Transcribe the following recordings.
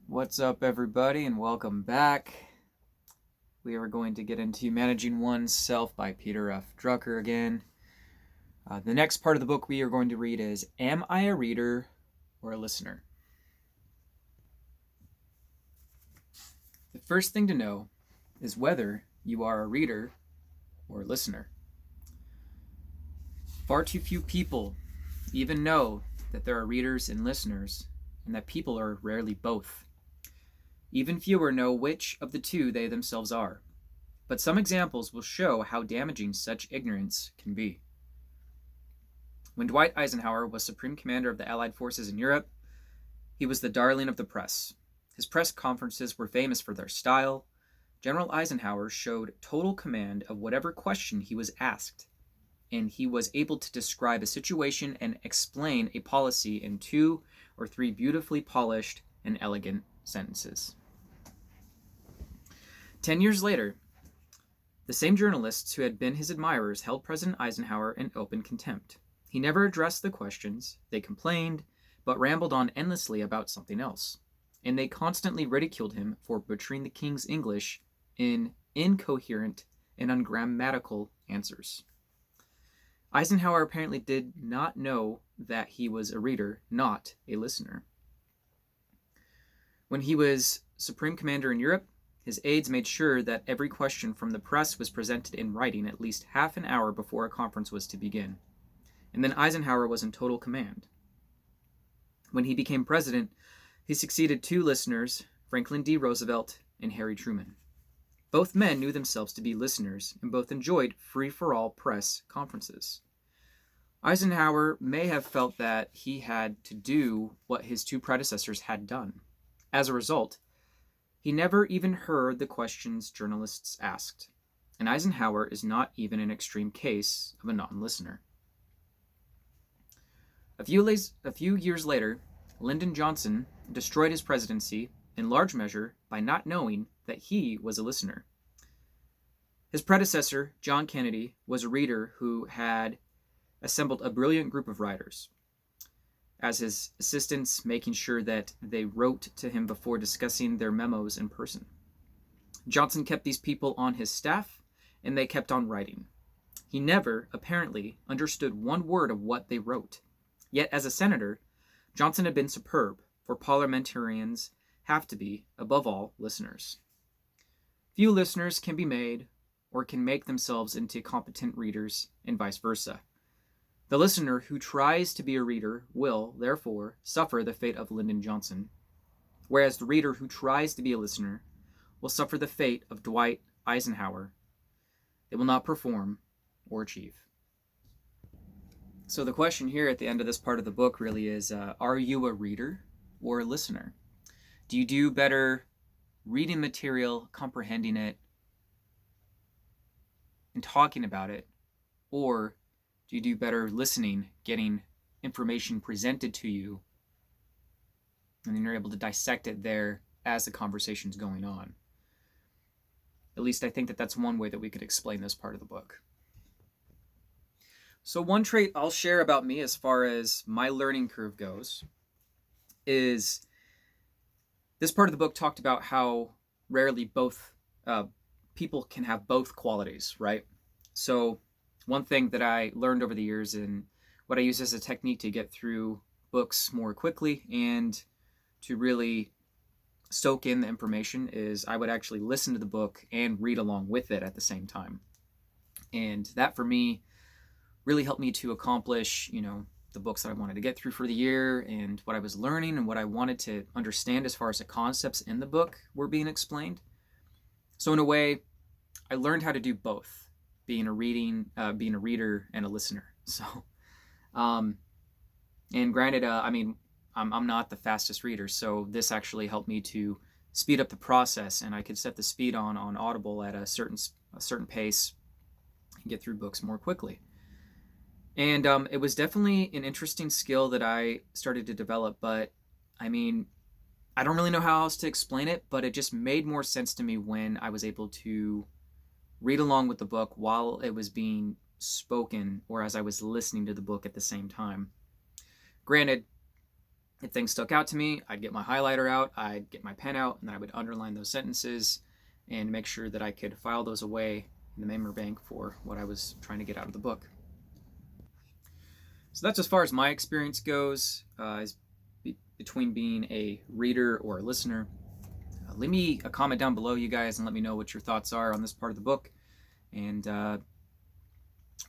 What's up, everybody, and welcome back. We are going to get into Managing Oneself by Peter F. Drucker again. The next part of the book we are going to read is Am I a Reader or a Listener? The first thing to know is whether you are a reader or a listener. Far too few people even know that there are readers and listeners, and that people are rarely both. Even fewer know which of the two they themselves are. But some examples will show how damaging such ignorance can be. When Dwight Eisenhower was Supreme Commander of the Allied forces in Europe, he was the darling of the press. His press conferences were famous for their style. General Eisenhower showed total command of whatever question he was asked, and he was able to describe a situation and explain a policy in 2 or 3 beautifully polished and elegant sentences. 10 years later, the same journalists who had been his admirers held President Eisenhower in open contempt. He never addressed the questions. They complained, but rambled on endlessly about something else. And they constantly ridiculed him for butchering the king's English in incoherent and ungrammatical answers. Eisenhower apparently did not know that he was a reader, not a listener. When he was Supreme Commander in Europe, his aides made sure that every question from the press was presented in writing at least half an hour before a conference was to begin. And then Eisenhower was in total command. When he became president, he succeeded 2 listeners, Franklin D. Roosevelt and Harry Truman. Both men knew themselves to be listeners, and both enjoyed free-for-all press conferences. Eisenhower may have felt that he had to do what his 2 predecessors had done. As a result, he never even heard the questions journalists asked, and Eisenhower is not even an extreme case of a non-listener. A few years later, Lyndon Johnson destroyed his presidency in large measure by not knowing that he was a listener. His predecessor, John Kennedy, was a reader who had assembled a brilliant group of writers as his assistants, making sure that they wrote to him before discussing their memos in person. Johnson kept these people on his staff, and they kept on writing. He never, apparently, understood one word of what they wrote. Yet, as a senator, Johnson had been superb, for parliamentarians have to be, above all, listeners. Few listeners can be made, or can make themselves into competent readers, and vice versa. The listener who tries to be a reader will, therefore, suffer the fate of Lyndon Johnson, whereas the reader who tries to be a listener will suffer the fate of Dwight Eisenhower. They will not perform or achieve. So the question here at the end of this part of the book really is, are you a reader or a listener? Do you do better reading material, comprehending it, and talking about it, or do you do better listening, getting information presented to you, and then you're able to dissect it there as the conversation's going on? At least I think that that's one way that we could explain this part of the book. So one trait I'll share about me as far as my learning curve goes is this part of the book talked about how rarely both people can have both qualities, right? So one thing that I learned over the years and what I use as a technique to get through books more quickly and to really soak in the information is I would actually listen to the book and read along with it at the same time. And that for me really helped me to accomplish, the books that I wanted to get through for the year and what I was learning and what I wanted to understand as far as the concepts in the book were being explained. So in a way, I learned how to do both. Being a reader and a listener. So, and granted, I'm not the fastest reader, so this actually helped me to speed up the process, and I could set the speed on Audible at a certain pace and get through books more quickly. And it was definitely an interesting skill that I started to develop, but I don't really know how else to explain it, but it just made more sense to me when I was able to read along with the book while it was being spoken or as I was listening to the book at the same time. Granted, If things stuck out to me, I'd get my highlighter out, I'd get my pen out, and then I would underline those sentences and make sure that I could file those away in the memory bank for what I was trying to get out of the book. So that's as far as my experience goes between being a reader or a listener. Leave me a comment down below, you guys, and let me know what your thoughts are on this part of the book and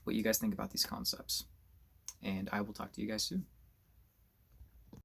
what you guys think about these concepts. And I will talk to you guys soon.